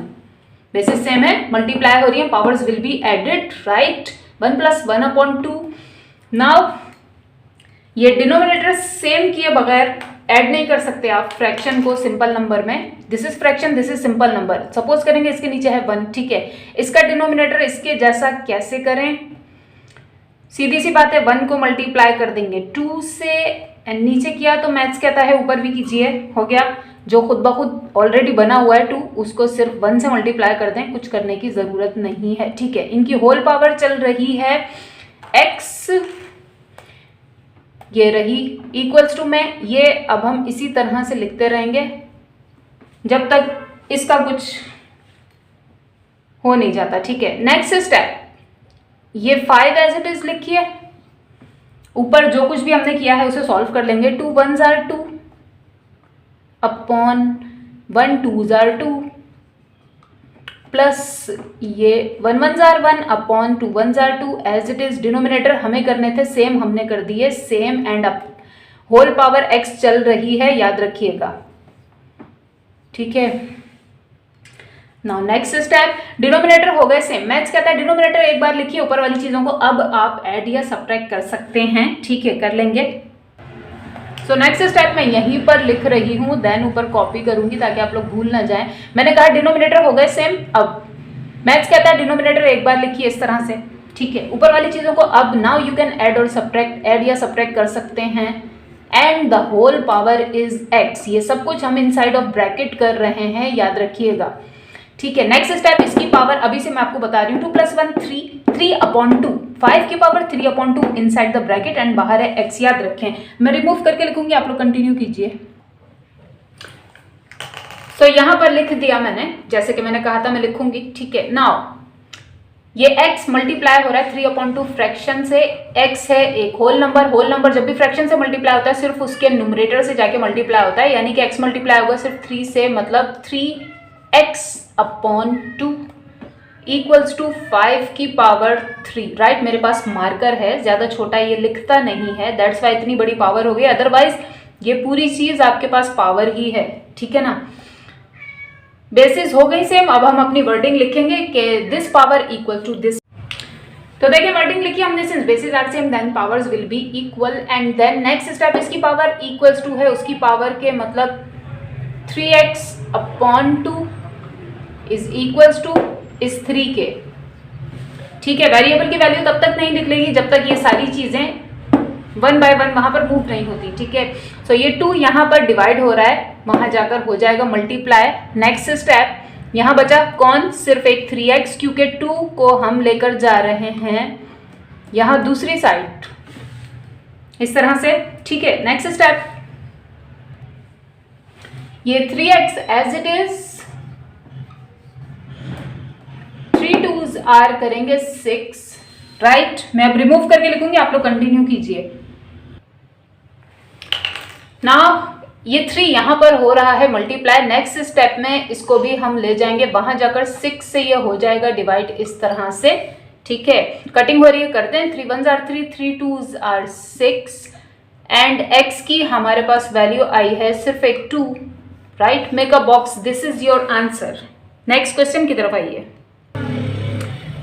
बेसिस सेम है, मल्टीप्लाई हो रही है, powers will be added, right. 1 + 1/2। Now ये डिनोमिनेटर सेम किए बगैर ऐड नहीं कर सकते आप फ्रैक्शन को सिंपल नंबर में। This is fraction, this is simple number. Suppose करेंगे इसके नीचे है 1, ठीक है, इसका डिनोमिनेटर इसके जैसा कैसे करें? सीधी सी बात है, 1 को मल्टीप्लाई कर देंगे 2 से, नीचे किया तो मैथ्स कहता है ऊपर भी कीजिए, हो गया। जो खुद ब खुद ऑलरेडी बना हुआ है 2, उसको सिर्फ 1 से मल्टीप्लाई कर दें, कुछ करने की जरूरत नहीं है, ठीक है। इनकी होल पावर चल रही है x, ये रही इक्वल्स टू में, ये अब हम इसी तरह से लिखते रहेंगे जब तक इसका कुछ हो नहीं जाता, ठीक है। नेक्स्ट स्टेप, ये 5 एज इट इज लिखिए, ऊपर जो कुछ भी हमने किया है उसे सॉल्व कर लेंगे। 2 1s are 2 upon 1 2s are 2 plus ये 1 1s are 1 upon 2 1s are 2 as it is. Denominator हमें करने थे सेम, हमने कर दिए same, and up whole power x चल रही है, याद रखिएगा, ठीक है। नाउ नेक्स्ट स्टेप, डिनोमिनेटर हो गए सेम। मैथ्स कहता है डिनोमिनेटर एक बार लिखिए ऊपर वाली चीजों को, अब आप ऐड या सब्ट्रैक्ट कर सकते हैं, ठीक है, कर लेंगे। सो नेक्स्ट स्टेप मैं यहीं पर लिख रही हूँ, देन ऊपर कॉपी करूंगी ताकि आप लोग भूल ना जाएं। मैंने कहा डिनोमिनेटर हो गए सेम, अब मैथ्स कहता है डिनोमिनेटर एक बार लिखिए इस तरह से, ठीक है, ऊपर वाली चीजों को। अब नाउ यू कैन ऐड और सब्ट्रैक्ट, ऐड या सब्ट्रैक्ट कर सकते हैं, and the whole power is x। ये सब कुछ हम इनसाइड ऑफ ब्रैकेट कर रहे हैं, याद रखिएगा, ठीक है। नेक्स्ट स्टेप, इसकी पावर अभी से मैं आपको बता रही हूँ, 2 + 1 3, 3/2, 5 की power 3/2 inside the bracket, and बाहर है x, याद रखें। मैं रिमूव करके लिखूंगी, आप लोग कंटिन्यू कीजिए। सो यहाँ पर लिख दिया मैंने, जैसे कि मैंने कहा था मैं लिखूंगी, ठीक है। नाउ ये x मल्टीप्लाई हो रहा है 3/2 फ्रैक्शन से, x है एक होल नंबर। होल नंबर जब भी फ्रैक्शन से मल्टीप्लाई होता है सिर्फ उसके न्यूमरेटर से जाके मल्टीप्लाई होता है, यानी कि x मल्टीप्लाई होगा सिर्फ 3 से, मतलब 3x/2 इक्वल्स टू 5 की पावर 3, राइट। मेरे पास मार्कर है, ज्यादा छोटा ये लिखता नहीं है, दैट्स वाई इतनी बड़ी पावर हो गई, अदरवाइज ये पूरी चीज आपके पास पावर ही है, ठीक है ना। बेसिस हो गई सेम, अब हम अपनी वर्डिंग लिखेंगे कि this power equal to this. तो देखिए वर्डिंग लिखी हमने, since bases are same then powers will be equal, and then next step, इसकी पावर इक्वल्स टू है उसकी पावर के, मतलब 3x/2 इज इक्वल्स टू इस 3 के, ठीक है। वेरिएबल की वैल्यू तब तक नहीं निकलेगी जब तक ये सारी चीजें 1 by 1 वहां पर मूव नहीं होती, ठीक है। सो ये 2 यहाँ पर डिवाइड हो रहा है, वहां जाकर हो जाएगा मल्टीप्लाई। नेक्स्ट स्टेप, यहाँ बचा कौन? सिर्फ एक 3x, क्योंकि 2 को हम लेकर जा रहे हैं यहाँ दूसरी साइड, इस तरह से, ठीक है। नेक्स्ट स्टेप, ये 3x as it is, 3 2s are करेंगे 6, राइट। मैं अब रिमूव करके लिखूंगी, आप लोग कंटिन्यू कीजिए। नाउ ये 3 यहां पर हो रहा है मल्टीप्लाई। नेक्स्ट स्टेप में इसको भी हम ले जाएंगे, वहां जाकर 6 से ये हो जाएगा डिवाइड इस तरह से, ठीक है। कटिंग हो रही है, करते हैं। 3 1s are 3, 3 2s are 6, and x की हमारे पास वैल्यू आई है सिर्फ एक 2, right. Make a box, this is your answer. Next question की तरफ आइए।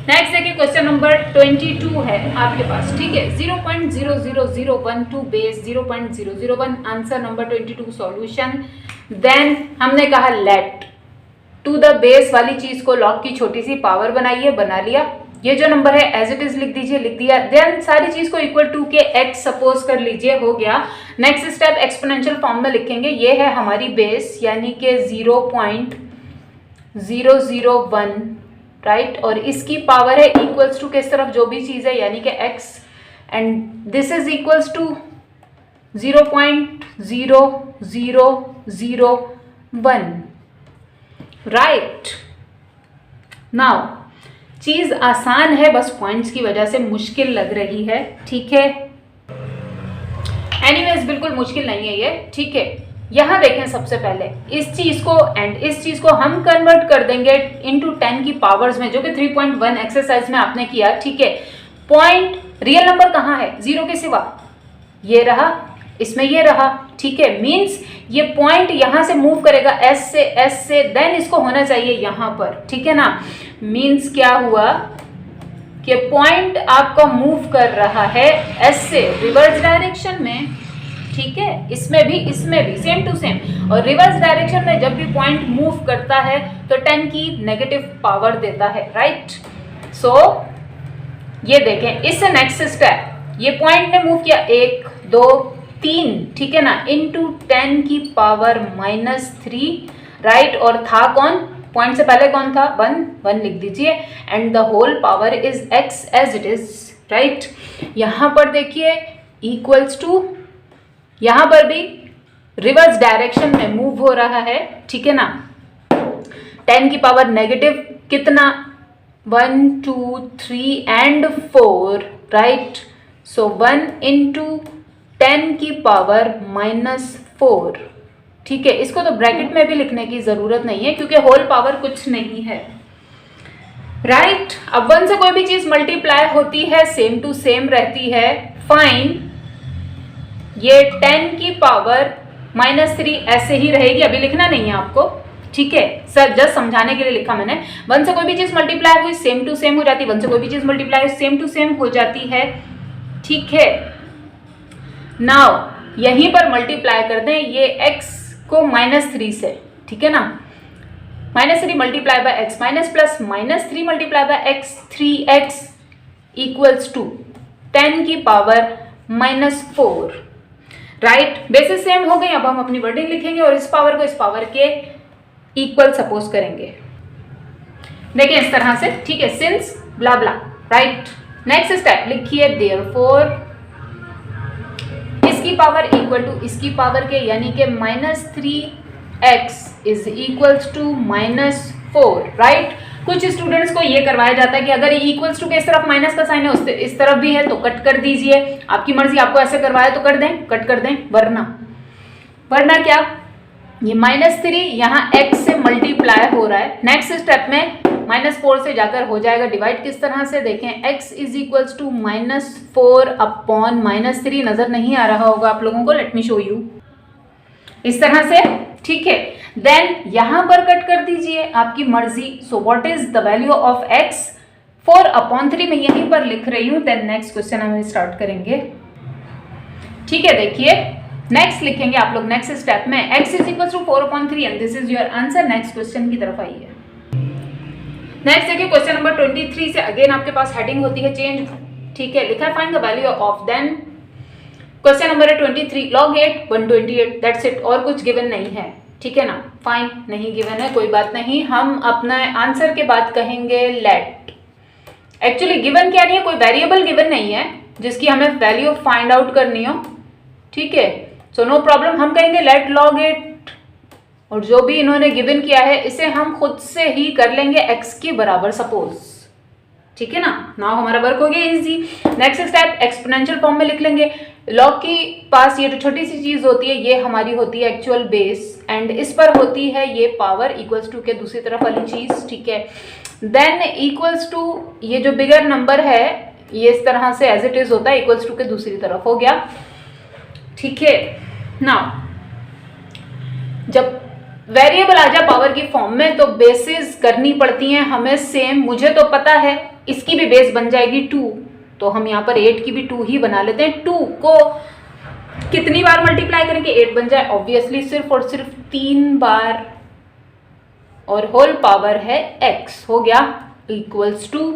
नेक्स्ट देखिए क्वेश्चन नंबर 22 है आपके पास, ठीक है। 0.00012 base 0.001, answer number 22 solution. Then हमने कहा लेट टू द बेस वाली चीज को लॉग की छोटी सी पावर बनाइए, बना लिया। ये जो नंबर है एज इट इज लिख दीजिए, लिख दिया। देन सारी चीज को इक्वल टू के x सपोज कर लीजिए, हो गया। नेक्स्ट स्टेप एक्सपोनेंशियल फॉर्म में लिखेंगे, ये है हमारी बेस यानी कि 0.001, राइट। और इसकी पावर है इक्वल्स टू किस तरफ, जो भी चीज है यानी कि x, and this is equals to 0.0001, right. Now चीज आसान है, बस पॉइंट्स की वजह से मुश्किल लग रही है, ठीक है। एनीवेज बिल्कुल मुश्किल नहीं है ये, ठीक है। यहाँ देखें सबसे पहले इस चीज को एंड इस चीज को हम कन्वर्ट कर देंगे इनटू 10 की पावर्स में, जो कि 3.1 एक्सरसाइज में आपने किया, ठीक है। पॉइंट रियल नंबर कहाँ है 0 के सिवा, ये रहा, इसमें ये रहा, ठीक है। मींस ये पॉइंट यहां से मूव करेगा एस से, देन इसको होना चाहिए यहां पर, ठीक है ना। मींस क्या हुआ कि पॉइंट आपका मूव कर रहा है एस से रिवर्स डायरेक्शन में, ठीक है। इसमें भी सेम टू सेम। और रिवर्स डायरेक्शन में जब भी पॉइंट मूव करता है तो 10 की नेगेटिव पावर देता है, राइट। सो ये देखें, इससे नेक्स्ट स्टेप, ये पॉइंट ने मूव किया 1 2 3, ठीक है ना, इनटू 10 की पावर -3, राइट। और था कौन, पॉइंट से पहले कौन था, 1 लिख दीजिए, and the whole power is x as it is, right. यहां पर देखिए इक्वल्स टू, यहां पर भी रिवर्स डायरेक्शन में मूव हो रहा है, ठीक है ना। 10 की पावर नेगेटिव कितना, 1 2 3 एंड 4, राइट। सो 1 इंटू 10 की पावर -4, ठीक है। इसको तो ब्रैकेट में भी लिखने की जरूरत नहीं है क्योंकि होल पावर कुछ नहीं है, राइट। अब 1 से कोई भी चीज मल्टीप्लाई होती है सेम टू सेम रहती है, फाइन। ये 10 की पावर -3 ऐसे ही रहेगी, अभी लिखना नहीं है आपको, ठीक है सर, जस्ट समझाने के लिए लिखा मैंने। 1 से कोई भी चीज मल्टीप्लाई हुई सेम टू सेम हो जाती है, 1 से कोई भी चीज मल्टीप्लाई हुई सेम टू सेम हो जाती है, ठीक है। नाउ यहीं पर मल्टीप्लाई कर दें ये x को -3 से, ठीक है ना। -3 multiply by x plus -3 multiply by x, 3x equals to 10 की पावर -4, राइट। बेसिस सेम हो गई। अब हम अपनी वर्डिंग लिखेंगे और इस पावर को इस पावर के इक्वल सपोज करेंगे, देखिए इस तरह से, ठीक है, since blah blah, right. Next step लिखिए, देयरफॉर इसकी पावर इक्वल टू इसकी पावर के, यानी कि -3x is equals to -4, right. कुछ स्टूडेंट्स को ये करवाया जाता है कि अगर ये इक्वल्स टू के इस तरफ माइनस का साइन है, उस इस तरफ भी है तो कट कर दीजिए, आपकी मर्जी, आपको ऐसे करवाया तो कर दें, कट कर दें, वरना क्या, ये -3 यहाँ x से मल्टीप्लाई हो रहा है, नेक्स्ट स्टेप में -4 से जाकर हो जाएगा डिवाइड। किस तरह से देखें, x is equals to -4 upon -3, नजर नहीं आ रहा होगा आप लोगों को, लेट मी शो यू, इस तरह से, ठीक है। देन यहां पर कट कर दीजिए, आपकी मर्जी। So what is the value of x, 4/3 में यहीं पर लिख रही हूं। देन नेक्स्ट क्वेश्चन हम स्टार्ट करेंगे, ठीक है। देखिए नेक्स्ट लिखेंगे आप लोग नेक्स्ट स्टेप में, x is equal to 4/3 and this is your answer. Next question की तरफ आइए। नेक्स्ट देखिए क्वेश्चन नंबर 23 से अगेन आपके पास हेडिंग होती है चेंज, ठीक है। लिखा है find the value of, then question number है 23, log 8 128, दैट्स इट, और कुछ गिवन नहीं है, ठीक है ना। फाइन, नहीं गिवन है, कोई बात नहीं, हम अपना आंसर के बाद कहेंगे लेट। एक्चुअली गिवन क्या नहीं है, कोई वेरिएबल गिवन नहीं है जिसकी हमें वैल्यू फाइंड आउट करनी हो, ठीक है। सो नो प्रॉब्लम, हम कहेंगे लेट log 8, और जो भी इन्होंने गिवन किया है इसे हम खुद से ही कर लेंगे x के बराबर सपोज, ठीक है ना। नाउ हमारा वर्क हो गया easy. Next step exponential form में लिख लेंगे। लॉग के पास ये जो छोटी सी चीज होती है ये हमारी होती है एक्चुअल बेस, एंड इस पर होती है ये पावर इक्वल्स टू के दूसरी तरफ वाली चीज, ठीक है। देन इक्वल्स टू ये जो बिगर नंबर है ये इस तरह से एज इट इज होता है, इक्वल्स टू के दूसरी तरफ हो गया, ठीक है। नाउ जब वेरिएबल आ जाए पावर की फॉर्म में तो बेसिस करनी पड़ती हैं हमें सेम। मुझे तो पता है इसकी भी बेस बन जाएगी 2, तो हम यहाँ पर 8 की भी 2 ही बना लेते हैं। 2 को कितनी बार मल्टीप्लाई करेंगे 8 बन जाए, ऑब्वियसली सिर्फ और सिर्फ 3 बार, और होल पावर है x, हो गया इक्वल्स टू,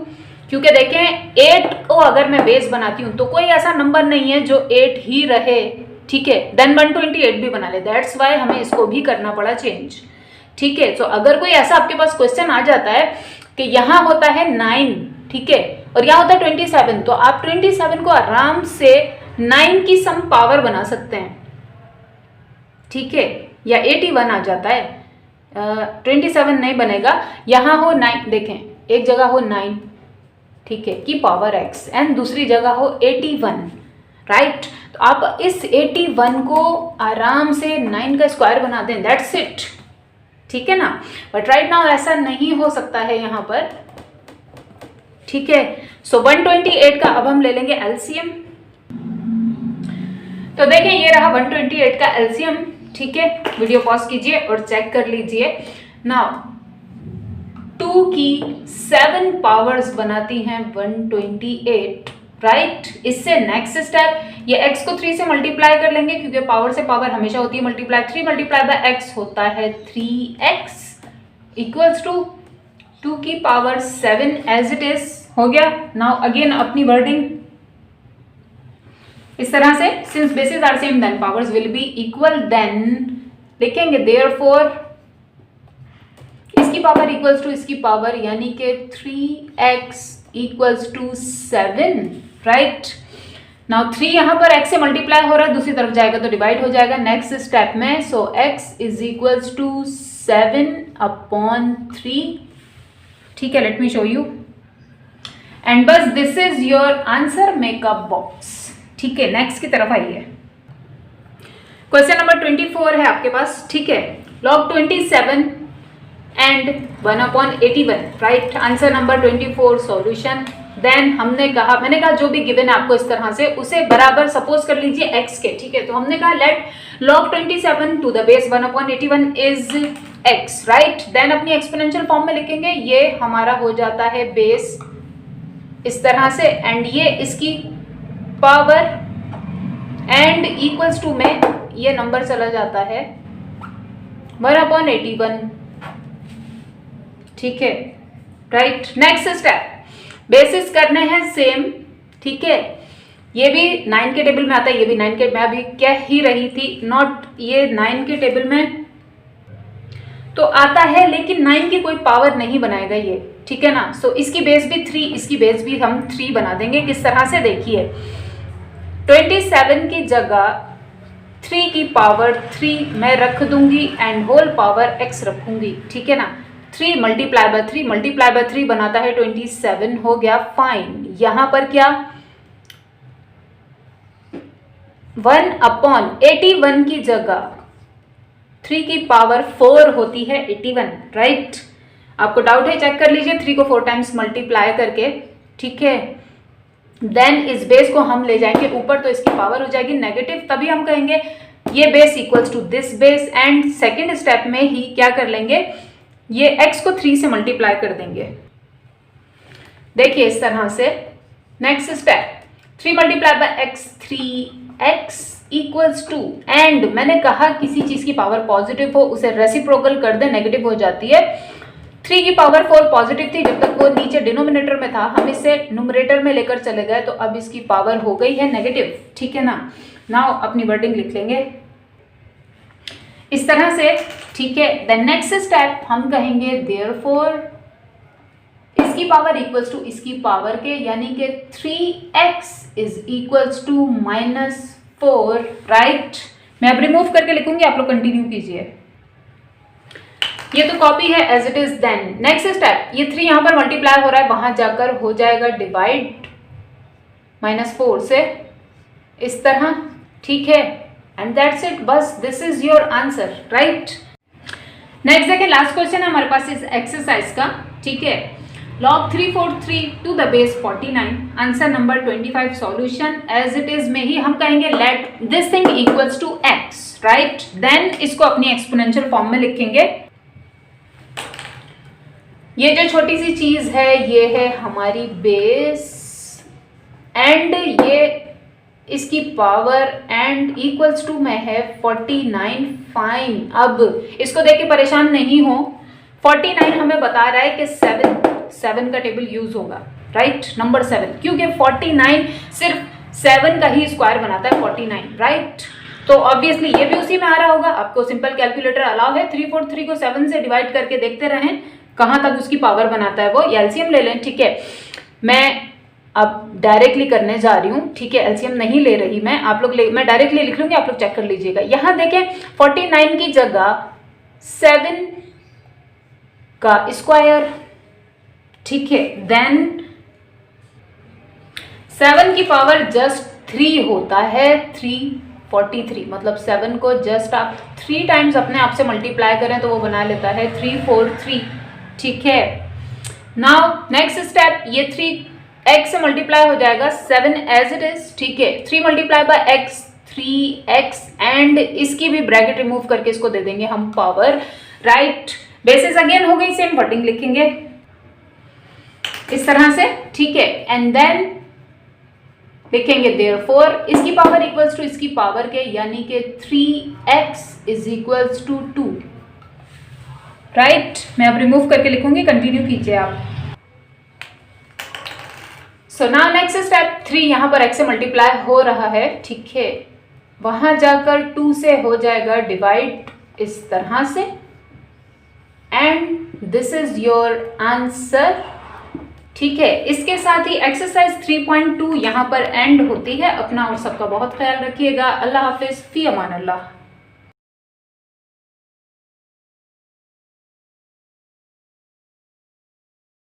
क्योंकि देखें 8 को अगर मैं बेस बनाती हूँ तो कोई ऐसा नंबर नहीं है जो 8 ही रहे, ठीक है। देन 128 भी बना ले, दैट्स वाई हमें इसको भी करना पड़ा चेंज, ठीक है। तो अगर कोई ऐसा आपके पास क्वेश्चन आ जाता है कि यहाँ होता है 9, ठीक है, और यहाँ होता है 27, तो आप 27 को आराम से 9 की सम पावर बना सकते हैं, ठीक है, या 81 आ जाता है, 27 नहीं बनेगा। यहाँ हो 9, देखें एक जगह हो 9, ठीक है, की पावर x, एंड दूसरी जगह हो 81, राइट। तो आप इस 81 को आराम से 9 का स्क्वायर बना दें, दैट्स इट, ठीक है ना। बट राइट नाउ ऐसा नहीं हो सकता है यहाँ पर, ठीक है। सो 128 का अब हम ले लेंगे एलसीएम। तो देखें ये रहा 128 का एलसीएम, ठीक है। वीडियो पॉज कीजिए और चेक कर लीजिए। नाउ 2 की 7 पावर्स बनाती हैं 128, राइट। इससे नेक्स्ट स्टेप, ये x को 3 से मल्टीप्लाई कर लेंगे क्योंकि पावर से पावर हमेशा होती है मल्टीप्लाई। 3 मल्टीप्लाई बाय x होता है 3x इक्वल्स टू 2 की पावर 7 एज इट इज, हो गया। नाउ अगेन अपनी वर्डिंग इस तरह से, since bases are same then powers will be equal, then लिखेंगे देयरफॉर इसकी पावर इक्वल्स टू इसकी पावर, यानी कि 3x equals to 7, right. Now 3 यहाँ पर x से मल्टीप्लाई हो रहा है, दूसरी तरफ जाएगा तो डिवाइड हो जाएगा नेक्स्ट स्टेप में। So x is equals to 7/3, ठीक है। Let me show you and बस this is your answer, makeup box, ठीक है। नेक्स्ट की तरफ आइए। क्वेश्चन नंबर 24 है आपके पास, ठीक है। log 27 and 1/81, right. Answer number 24 solution. Then मैंने कहा जो भी गिवन है आपको इस तरह से उसे बराबर सपोज कर लीजिए x के, ठीक है। तो हमने कहा let log 27 to the base 1/81 is x, right. Then अपनी एक्सपोनेंशियल फॉर्म में लिखेंगे, ये हमारा हो जाता है बेस इस तरह से, एंड ये इसकी पावर, एंड इक्वल्स टू में ये नंबर चला जाता है 1/81, ठीक है, राइट। नेक्स्ट स्टेप, बेसिस करने हैं सेम, ठीक है। ये भी 9 के टेबल में आता है, ये भी 9 के, मैं अभी कह ही रही थी नॉट, ये 9 के टेबल में तो आता है लेकिन 9 की कोई पावर नहीं बनाएगा ये, ठीक है ना। सो इसकी बेस भी 3, इसकी बेस भी हम 3 बना देंगे। किस तरह से देखिए, 27 की जगह 3 की पावर 3 मैं रख दूंगी एंड होल पावर x रखूंगी, ठीक है ना। 3 मल्टीप्लाई बाय 3 मल्टीप्लाई बाय 3 बनाता है 27, हो गया फाइन। यहां पर क्या 1/81 की जगह 3 की पावर 4 होती है 81, राइट। आपको डाउट है चेक कर लीजिए 3 को 4 टाइम्स मल्टीप्लाई करके, ठीक है। देन इस बेस को हम ले जाएंगे ऊपर तो इसकी पावर हो जाएगी नेगेटिव, तभी हम कहेंगे ये base equals to this base, and second step में ही क्या कर लेंगे, ये x को 3 से मल्टीप्लाई कर देंगे। देखिए इस तरह से next step, 3 multiply by x 3x equals to, and मैंने कहा किसी चीज की पावर पॉजिटिव हो उसे रेसिप्रोकल कर दे, नेगेटिव हो जाती है। 3 की पावर 4 पॉजिटिव थी जब तक वो नीचे डिनोमिनेटर में था, हम इसे न्यूमरेटर में लेकर चले गए तो अब इसकी पावर हो गई है नेगेटिव, ठीक है ना। नाउ अपनी वर्डिंग लिख लेंगे इस तरह से, ठीक है। देन नेक्स्ट स्टेप हम कहेंगे देयरफॉर इसकी पावर इक्वल्स टू इसकी पावर के, यानी कि 3x is equals to -4, right. मैं अब रिमूव करके लिखूंगी, आप लोग कंटिन्यू कीजिए। ये तो कॉपी है as it is. Then next step, ये 3 यहां पर मल्टीप्लाई हो रहा है, वहां जाकर हो जाएगा डिवाइड -4 से इस तरह, ठीक है। एंड दैट्स इट, बस this is your answer, right. Next देखिए, लास्ट क्वेश्चन है हमारे पास इस एक्सरसाइज का, ठीक है। log 343 to the base 49, answer number 25 solution. As it is में ही हम कहेंगे let this thing equals to x, right. Then इसको अपनी एक्सपोनेंशियल फॉर्म में लिखेंगे। ये जो छोटी सी चीज है ये है हमारी बेस, एंड ये इसकी पावर, एंड इक्वल्स टू में है 49, फाइन। अब इसको देख के परेशान नहीं हो, 49 हमें बता रहा है कि 7 का टेबल यूज होगा, राइट, नंबर 7, क्योंकि 49 सिर्फ 7 का ही स्क्वायर बनाता है 49, राइट। तो ऑब्वियसली ये भी उसी में आ रहा होगा। आपको सिंपल कैलकुलेटर अलाउ है, 343 को 7 से डिवाइड करके देखते रहें कहाँ तक उसकी पावर बनाता है वो। एलसीएम ले लें, ठीक है। मैं अब डायरेक्टली करने जा रही हूँ, ठीक है, एलसीएम नहीं ले रही मैं, आप लोग मैं डायरेक्टली लिख लूंगी, आप लोग चेक कर लीजिएगा। यहाँ देखें 49 की जगह 7 का स्क्वायर, ठीक है। देन 7 की पावर जस्ट 3 होता है 343, मतलब 7 को जस्ट आप 3 टाइम्स अपने आप से मल्टीप्लाई करें तो वो बना लेता है 343, ठीक है। नाउ नेक्स्ट स्टेप, ये 3x से मल्टीप्लाई हो जाएगा 7 एज इट इज, ठीक है। 3 multiply by x 3x, and इसकी भी ब्रैकेट रिमूव करके इसको दे देंगे हम पावर, राइट। बेसिस अगेन हो गई, सेम वर्डिंग लिखेंगे इस तरह से, ठीक है। एंड देन लिखेंगे देयरफॉर इसकी पावर इक्वल्स टू इसकी पावर के, यानी कि 3x is equals to 2, right. मैं अब रिमूव करके लिखूंगी, कंटिन्यू कीजिए आप। सो नाउ नेक्स्ट स्टेप, 3 यहां पर x से मल्टीप्लाई हो रहा है, ठीक है। वहां जाकर 2 से हो जाएगा डिवाइड इस तरह से, and this is your answer, ठीक है। इसके साथ ही एक्सरसाइज 3.2 यहाँ पर एंड होती है। अपना और सबका बहुत ख्याल रखिएगा। अल्लाह हाफिज, फी अमान अल्लाह।